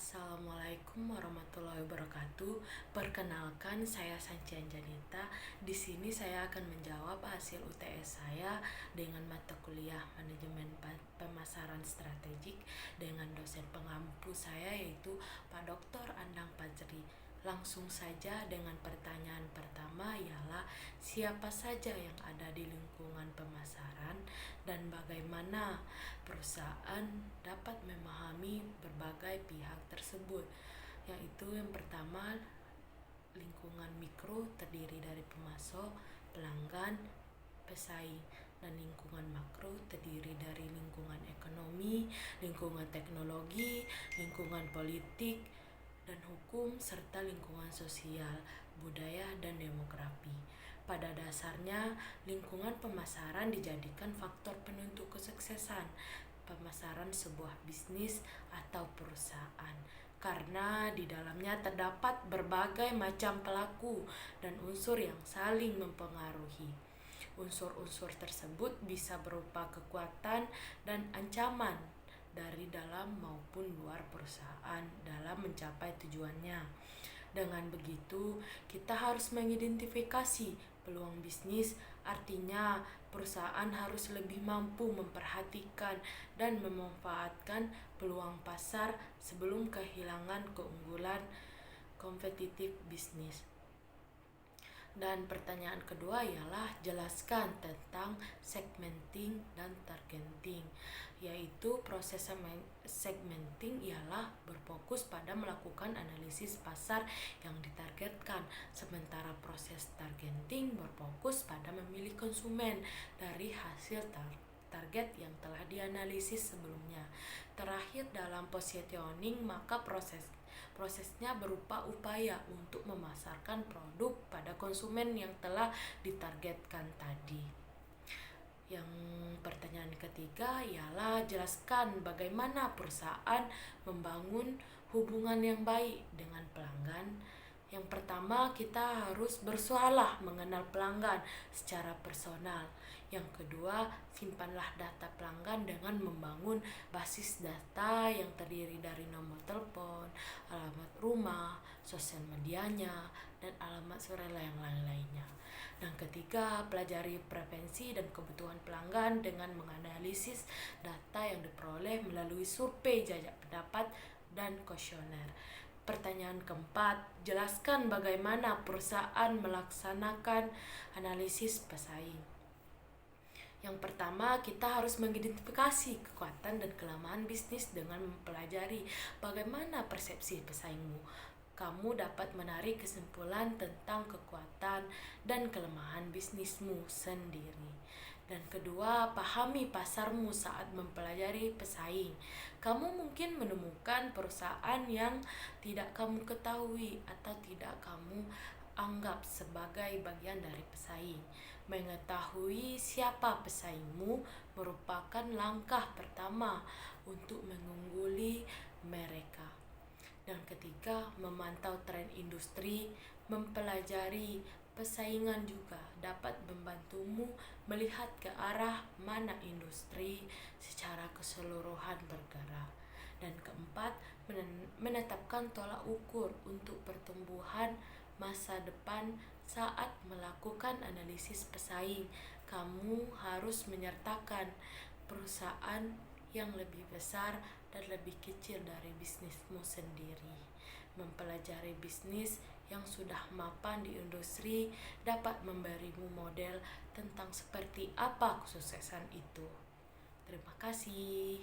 Assalamualaikum warahmatullahi wabarakatuh. Perkenalkan, saya Sancian Janita. Di sini saya akan menjawab hasil UTS saya dengan mata kuliah Manajemen Pemasaran Strategik dengan dosen pengampu saya yaitu Pak Dr. Andang Fajri. Langsung saja dengan pertanyaan pertama ialah siapa saja yang ada di lingkungan pemasaran dan bagaimana perusahaan dapat memahami berbagai pihak tersebut. Yaitu yang pertama, lingkungan mikro terdiri dari pemasok, pelanggan, pesaing, dan lingkungan makro terdiri dari lingkungan ekonomi, lingkungan teknologi, lingkungan politik dan hukum, serta lingkungan sosial, budaya, dan demografi. Pada dasarnya, lingkungan pemasaran dijadikan faktor penentu kesuksesan pemasaran sebuah bisnis atau perusahaan, karena di dalamnya terdapat berbagai macam pelaku dan unsur yang saling mempengaruhi. Unsur-unsur tersebut bisa berupa kekuatan dan ancaman dari dalam maupun luar perusahaan dalam mencapai tujuannya. Dengan begitu, kita harus mengidentifikasi peluang bisnis, artinya perusahaan harus lebih mampu memperhatikan dan memanfaatkan peluang pasar sebelum kehilangan keunggulan kompetitif bisnis. Dan pertanyaan kedua ialah jelaskan tentang segmenting dan targeting, yaitu proses segmenting ialah berfokus pada melakukan analisis pasar yang ditargetkan, sementara proses targeting berfokus pada memilih konsumen dari hasil target yang telah dianalisis sebelumnya. Terakhir, dalam positioning, maka prosesnya berupa upaya untuk memasarkan produk pada konsumen yang telah ditargetkan tadi. Yang pertanyaan ketiga ialah jelaskan bagaimana perusahaan membangun hubungan yang baik dengan pelanggan. Yang pertama, kita harus bersualah mengenal pelanggan secara personal. Yang kedua, simpanlah data pelanggan dengan membangun basis data yang terdiri dari nomor telepon, alamat rumah, sosial medianya, dan alamat surat yang lainnya. Dan ketiga, pelajari preferensi dan kebutuhan pelanggan dengan menganalisis data yang diperoleh melalui survei, jajak pendapat, dan kuesioner. Pertanyaan keempat, jelaskan bagaimana perusahaan melaksanakan analisis pesaing. Yang pertama, kita harus mengidentifikasi kekuatan dan kelemahan bisnis dengan mempelajari bagaimana persepsi pesaingmu. Kamu dapat menarik kesimpulan tentang kekuatan dan kelemahan bisnismu sendiri. Dan kedua, pahami pasarmu saat mempelajari pesaing. Kamu mungkin menemukan perusahaan yang tidak kamu ketahui atau tidak kamu anggap sebagai bagian dari pesaing. Mengetahui siapa pesaingmu merupakan langkah pertama untuk mengungguli mereka. Dan ketiga, memantau tren industri, mempelajari persaingan juga dapat membantumu melihat ke arah mana industri secara keseluruhan bergerak. Dan keempat, menetapkan tolak ukur untuk pertumbuhan masa depan saat melakukan analisis pesaing. Kamu harus menyertakan perusahaan yang lebih besar dan lebih kecil dari bisnismu sendiri. Mempelajari bisnis yang sudah mapan di industri dapat memberimu model tentang seperti apa kesuksesan itu. Terima kasih.